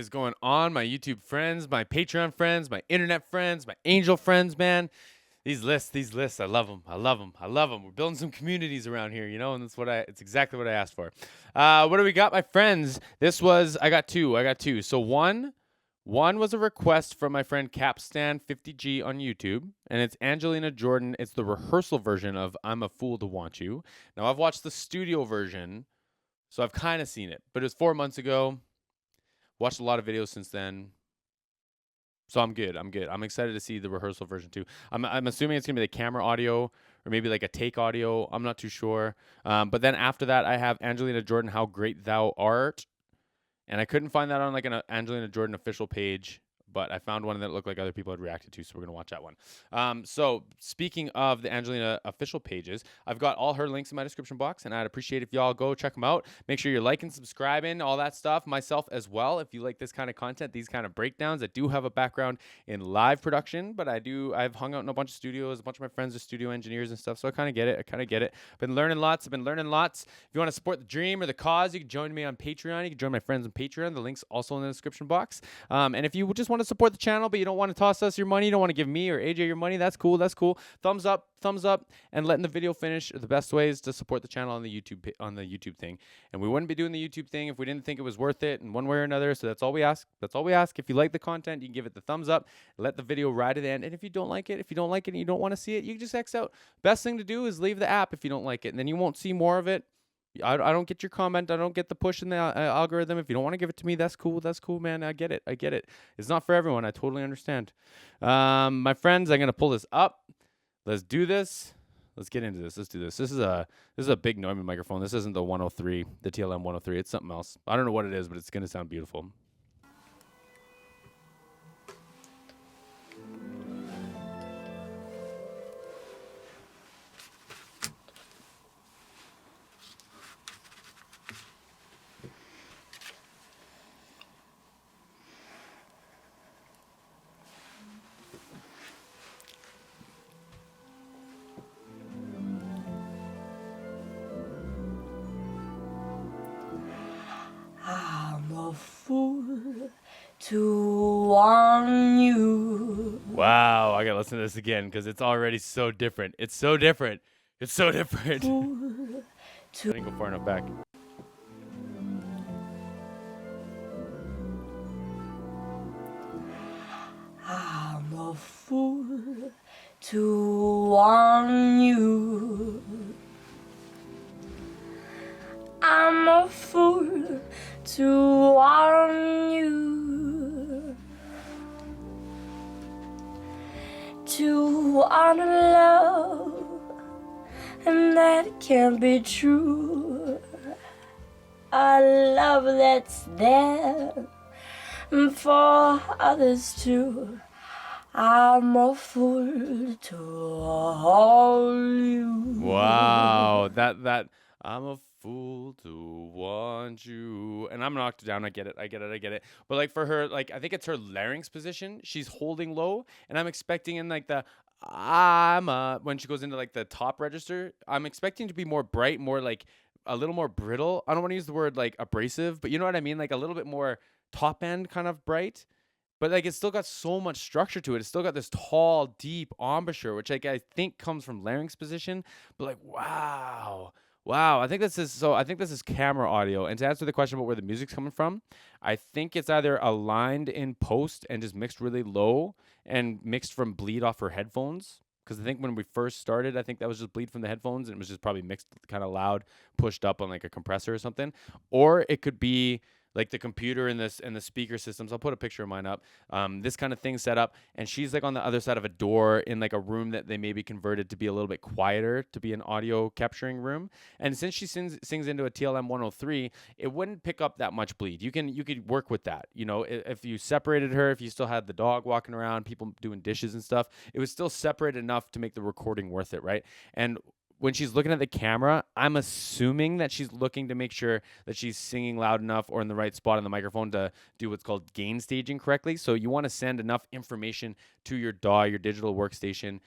is going on, my YouTube friends, my Patreon friends, my internet friends, my angel friends, man? These lists, I love them. I love them. I love them. We're building some communities around here, and it's exactly what I asked for. What do we got, my friends? I got two. So one was a request from my friend Capstan50G on YouTube, and it's Angelina Jordan. It's the rehearsal version of I'm a Fool to Want You. Now, I've watched the studio version, so I've kind of seen it, but it was 4 months ago. Watched a lot of videos since then. So I'm good. I'm excited to see the rehearsal version too. I'm assuming it's gonna be the camera audio or maybe like a take audio. I'm not too sure. But then after that, I have Angelina Jordan, How Great Thou Art, and I couldn't find that on like an Angelina Jordan official page, but I found one that looked like other people had reacted to, so we're gonna watch that one. So speaking of the Angelina official pages, I've got all her links in my description box, and I'd appreciate if y'all go check them out. Make sure you're liking, subscribing, all that stuff. Myself as well. If you like this kind of content, these kind of breakdowns, I do have a background in live production, but I've hung out in a bunch of studios. A bunch of my friends are studio engineers and stuff, so I kind of get it. I've been learning lots. If you want to support the dream or the cause, you can join me on Patreon. You can join my friends on Patreon. The link's also in the description box. And if you just want to support the channel, but you don't want to toss us your money, you don't want to give me or AJ your money, that's cool. Thumbs up, and letting the video finish are the best ways to support the channel on the YouTube thing. And we wouldn't be doing the YouTube thing if we didn't think it was worth it in one way or another. So that's all we ask. If you like the content, you can give it the thumbs up, let the video ride to the end. And if you don't like it and you don't want to see it, you can just X out. Best thing to do is leave the app if you don't like it, and then you won't see more of it. I don't get your comment. I don't get the push in the algorithm. If you don't want to give it to me, that's cool, man. I get it. It's not for everyone. I totally understand. My friends, I'm going to pull this up. Let's do this. Let's get into this. Let's do this. This is a big Neumann microphone. This isn't the 103, the TLM 103. It's something else. I don't know what it is, but it's going to sound beautiful. I'm a fool to want you. Wow, I gotta listen to this again because it's already so different. It's so different. I didn't go far enough back. I'm a fool to want you. I'm a fool to want you. To want a love, and that can't be true. A love that's there for others too. I'm a fool to hold you. Wow, that I'm a fool to want you, and I'm knocked down. I get it. But like for her, like I think it's her larynx position. She's holding low, and I'm expecting in like the when she goes into like the top register, I'm expecting to be more bright, more like a little more brittle. I don't want to use the word like abrasive, but you know what I mean, like a little bit more top end kind of bright. But like it's still got so much structure to it. It's still got this tall, deep embouchure, which like I think comes from larynx position. But like wow. I think this is camera audio. And to answer the question about where the music's coming from, I think it's either aligned in post and just mixed really low and mixed from bleed off her headphones. Because I think when we first started, I think that was just bleed from the headphones, and it was just probably mixed kind of loud, pushed up on like a compressor or something. Or it could be like the computer and the speaker systems. I'll put a picture of mine up. This kind of thing set up, and she's like on the other side of a door in like a room that they maybe converted to be a little bit quieter, to be an audio capturing room. And since she sings into a TLM 103, it wouldn't pick up that much bleed. You could work with that. If you separated her, if you still had the dog walking around, people doing dishes and stuff, it was still separate enough to make the recording worth it, right? And when she's looking at the camera, I'm assuming that she's looking to make sure that she's singing loud enough or in the right spot on the microphone to do what's called gain staging correctly. So you want to send enough information to your DAW, your digital workstation,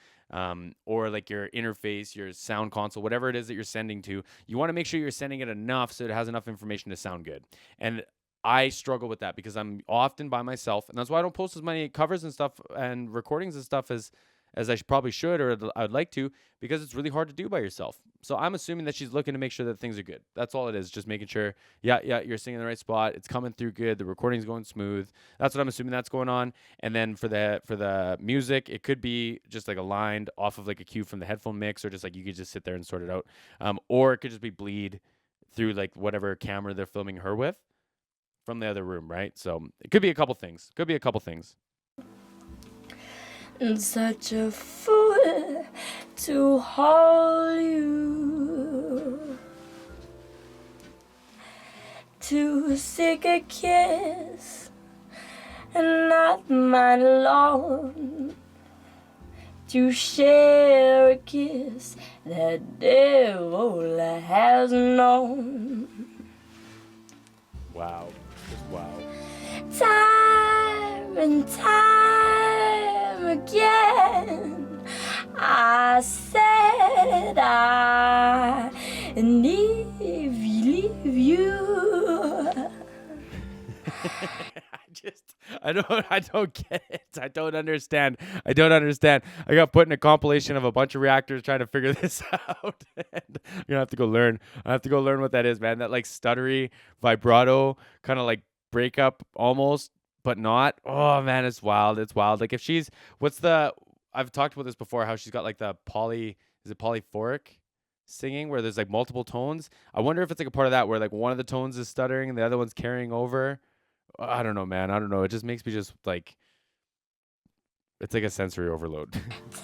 or like your interface, your sound console, whatever it is that you're sending to. You want to make sure you're sending it enough so it has enough information to sound good. And I struggle with that because I'm often by myself, and that's why I don't post as many covers and stuff and recordings and stuff as I probably should or I'd like to, because it's really hard to do by yourself. So I'm assuming that she's looking to make sure that things are good. That's all it is, just making sure, yeah, you're singing in the right spot, it's coming through good, the recording's going smooth. That's what I'm assuming that's going on. And then for the music, it could be just like aligned off of like a cue from the headphone mix, or just like you could just sit there and sort it out. Or it could just be bleed through like whatever camera they're filming her with from the other room, right? So it could be a couple things. And such a fool to hold you, to seek a kiss and not mine alone, to share a kiss that devil has known. Wow. Just wow. Time and time again, I said I leave you. I don't get it. I don't understand. I got put in a compilation of a bunch of reactors trying to figure this out. And I'm gonna have to go learn. I have to go learn what that is, man. That like stuttery vibrato kind of like breakup almost, but not. Oh man, it's wild. Like if she's I've talked about this before, how she's got like the polyphoric singing where there's like multiple tones. I wonder if it's like a part of that where like one of the tones is stuttering and the other one's carrying over. I don't know, man. I don't know. It just makes me just like, it's like a sensory overload.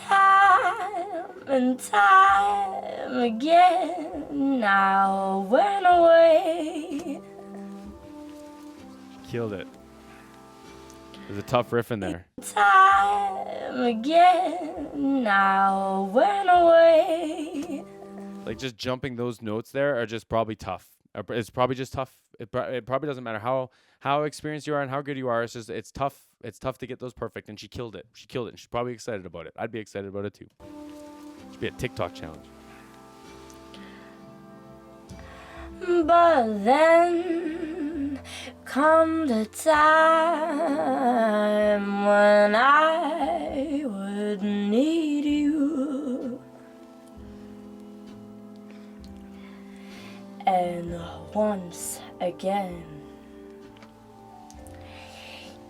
Time and time again, now went away. Killed it. There's a tough riff in there. Time again, now went away. Like just jumping those notes there are just probably tough. It's probably just tough. It probably doesn't matter how experienced you are and how good you are. It's tough. It's tough to get those perfect. And she killed it. And she's probably excited about it. I'd be excited about it too. Should be a TikTok challenge. But then come the time when I would need you, and once again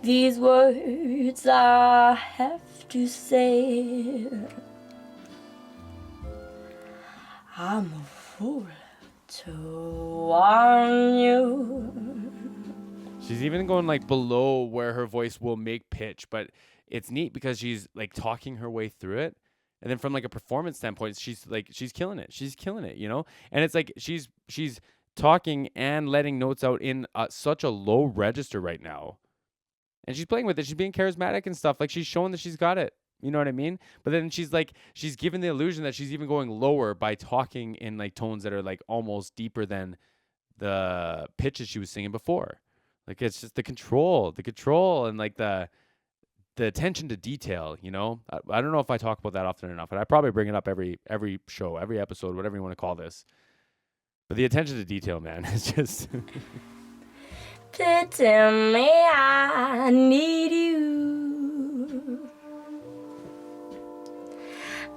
these words I have to say. I'm a fool to warn you. She's even going like below where her voice will make pitch, but it's neat because she's like talking her way through it. And then from like a performance standpoint, she's killing it. She's killing it, you know? And it's like she's talking and letting notes out in such a low register right now. And she's playing with it. She's being charismatic and stuff. Like she's showing that she's got it. You know what I mean? But then she's given the illusion that she's even going lower by talking in like tones that are like almost deeper than the pitches she was singing before. Like it's just the control and like the attention to detail, you know? I don't know if I talk about that often enough, and I probably bring it up every show, every episode, whatever you want to call this. But the attention to detail, man, is just Pity me, I need you.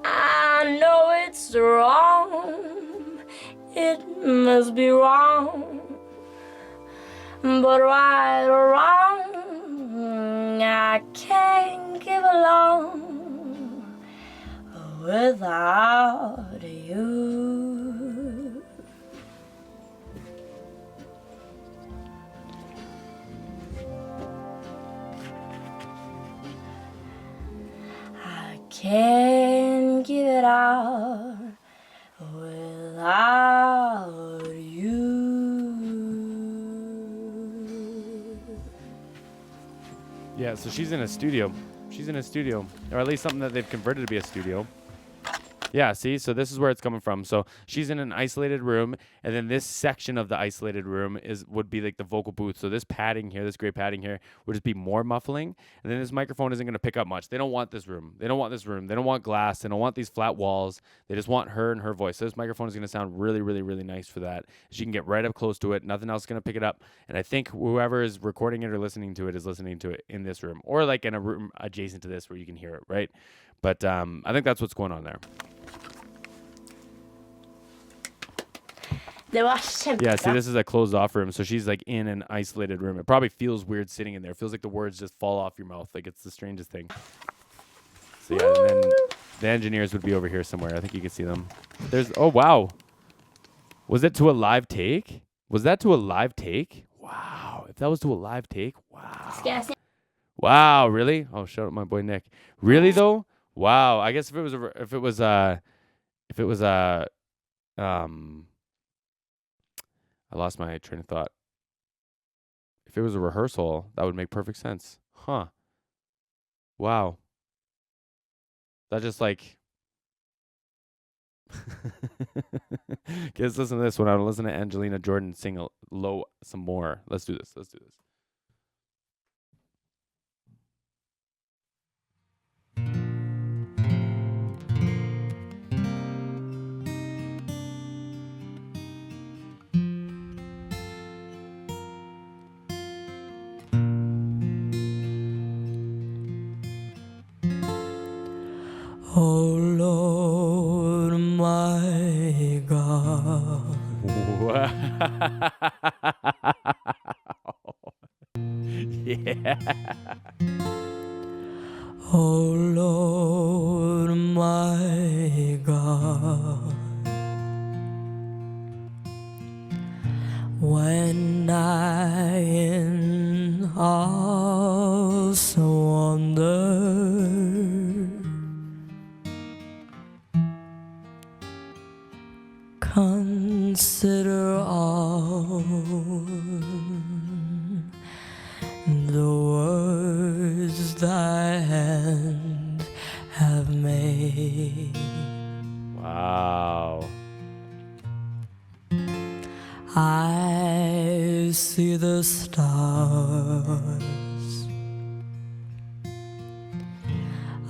I know it's wrong, it must be wrong, but right or wrong, I can't give along without you. I can't give it out without you. yeah. So she's in a studio, or at least something that they've converted to be a studio. Yeah, see? So this is where it's coming from. So she's in an isolated room, and then this section of the isolated room would be like the vocal booth. So this padding here, this gray padding here, would just be more muffling. And then this microphone isn't going to pick up much. They don't want this room. They don't want this room. They don't want glass. They don't want these flat walls. They just want her and her voice. So this microphone is going to sound really, really, really nice for that. She can get right up close to it. Nothing else is going to pick it up. And I think whoever is recording it or listening to it is listening to it in this room, or like in a room adjacent to this where you can hear it, right? But I think that's what's going on there. Det var kjempebra. Yeah, see, this is a closed off room, so she's like in an isolated room. It probably feels weird sitting in there. It feels like the words just fall off your mouth. Like it's the strangest thing. So yeah, and then the engineers would be over here somewhere. I think you can see them. Oh wow. Was it to a live take? Was that to a live take? Wow. If that was to a live take, wow. Skal jeg se? Wow, really? Oh, shout out my boy Nick. Really though? Wow. I guess if it was I lost my train of thought. If it was a rehearsal, that would make perfect sense. Huh. Wow. That just like let's listen to this one. I want to listen to Angelina Jordan sing some more. Let's do this. Oh Lord, my God. Wow. Yeah. Oh Lord, my God. When I in awesome wonder consider all the words thy hand have made. Wow. I see the stars,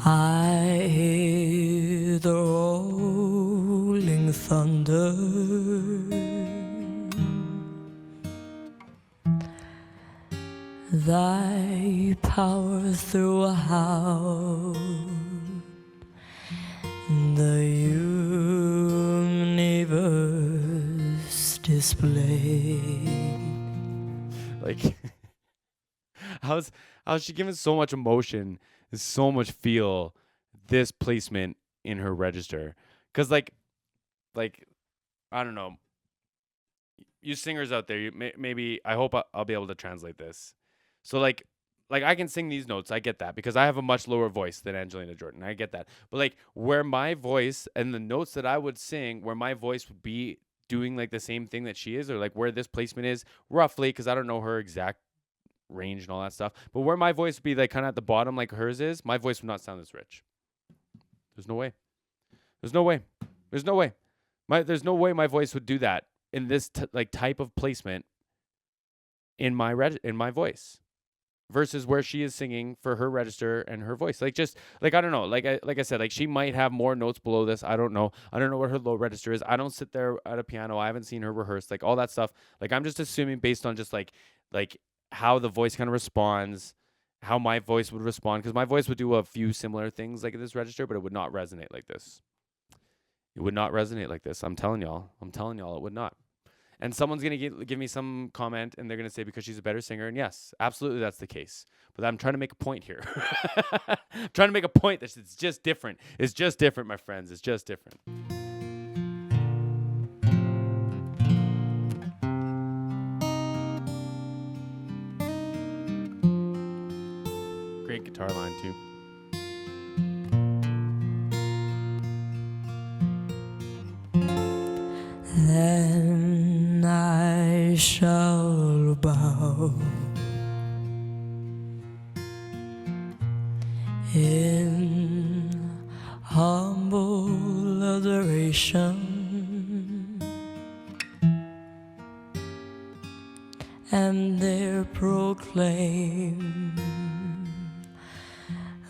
I hear the rolling thunder, thy power throughout the universe displayed. Like how's she giving so much emotion and so much feel this placement in her register? Because like I don't know, you singers out there, maybe I hope I'll be able to translate this. So like I can sing these notes, I get that, because I have a much lower voice than Angelina Jordan, I get that. But like where my voice and the notes that I would sing, where my voice would be doing like the same thing that she is, or like where this placement is roughly, because I don't know her exact range and all that stuff, but where my voice would be like kind of at the bottom like hers is, my voice would not sound this rich. There's no way. There's no way. There's no way. There's no way my voice would do that in this type of placement in my voice, versus where she is singing for her register and her voice. Like just like I don't know. Like I said, like she might have more notes below this. I don't know. I don't know what her low register is. I don't sit there at a piano. I haven't seen her rehearse. Like all that stuff. Like I'm just assuming based on just like how the voice kind of responds, how my voice would respond, because my voice would do a few similar things like this register, but it would not resonate like this. It would not resonate like this. I'm telling y'all, it would not. And someone's going to give me some comment, and they're going to say because she's a better singer. And yes, absolutely that's the case. But I'm trying to make a point here. I'm trying to make a point that it's just different. It's just different, my friends. It's just different. Great guitar line, too. Then I shall bow in humble and they proclaim,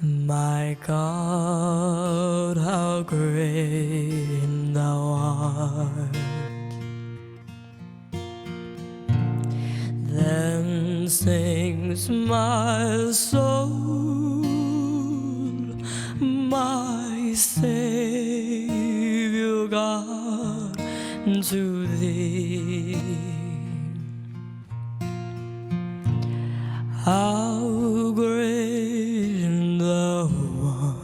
my God, how great thou art. Then sings my soul, my Savior God, to thee. How great thou art,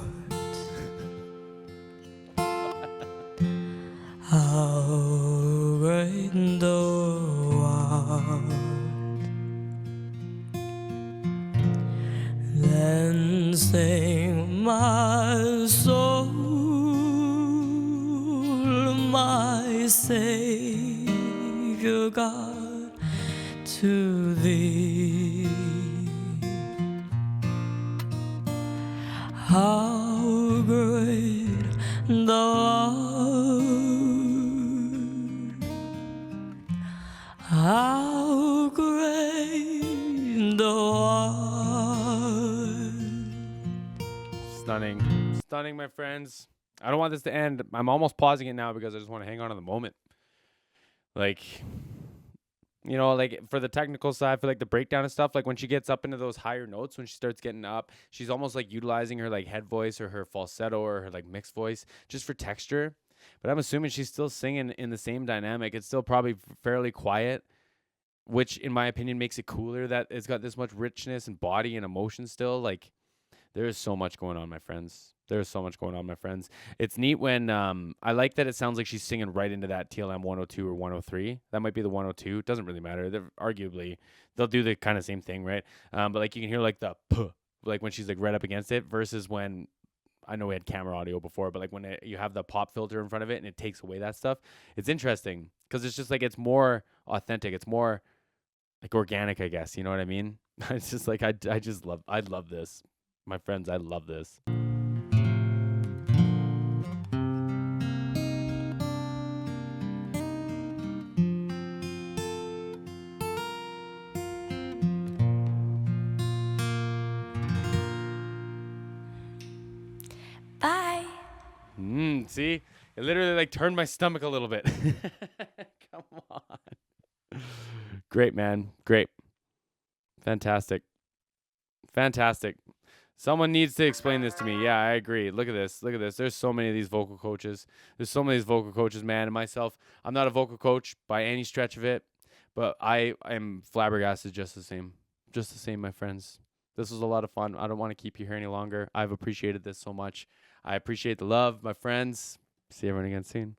how great thou art. Then sing my soul, my Savior God, to thee. How great thou art, how great thou art. Stunning. Stunning, my friends. I don't want this to end. I'm almost pausing it now because I just want to hang on to the moment. Like, you know, like for the technical side, for like the breakdown and stuff, like when she gets up into those higher notes, when she starts getting up, she's almost like utilizing her like head voice or her falsetto or her like mixed voice just for texture. But I'm assuming she's still singing in the same dynamic. It's still probably fairly quiet, which in my opinion makes it cooler that it's got this much richness and body and emotion still. Like, there is so much going on, my friends. There's so much going on, my friends. It's neat when I like that it sounds like she's singing right into that TLM 102 or 103. That might be the 102. It doesn't really matter. They're arguably they'll do the kind of same thing, right? But like you can hear like the puh, like when she's like right up against it versus when I know we had camera audio before, but like when you have the pop filter in front of it and it takes away that stuff. It's interesting because it's just like it's more authentic. It's more like organic, I guess. You know what I mean? It's just like I love this. My friends, I love this. Bye. See? It literally like turned my stomach a little bit. Come on. Great, man. Great. Fantastic. Fantastic. Someone needs to explain this to me. Yeah, I agree. Look at this. Look at this. There's so many of these vocal coaches. There's so many of these vocal coaches, man. And myself, I'm not a vocal coach by any stretch of it, but I am flabbergasted just the same. Just the same, my friends. This was a lot of fun. I don't want to keep you here any longer. I've appreciated this so much. I appreciate the love, my friends. See everyone again soon.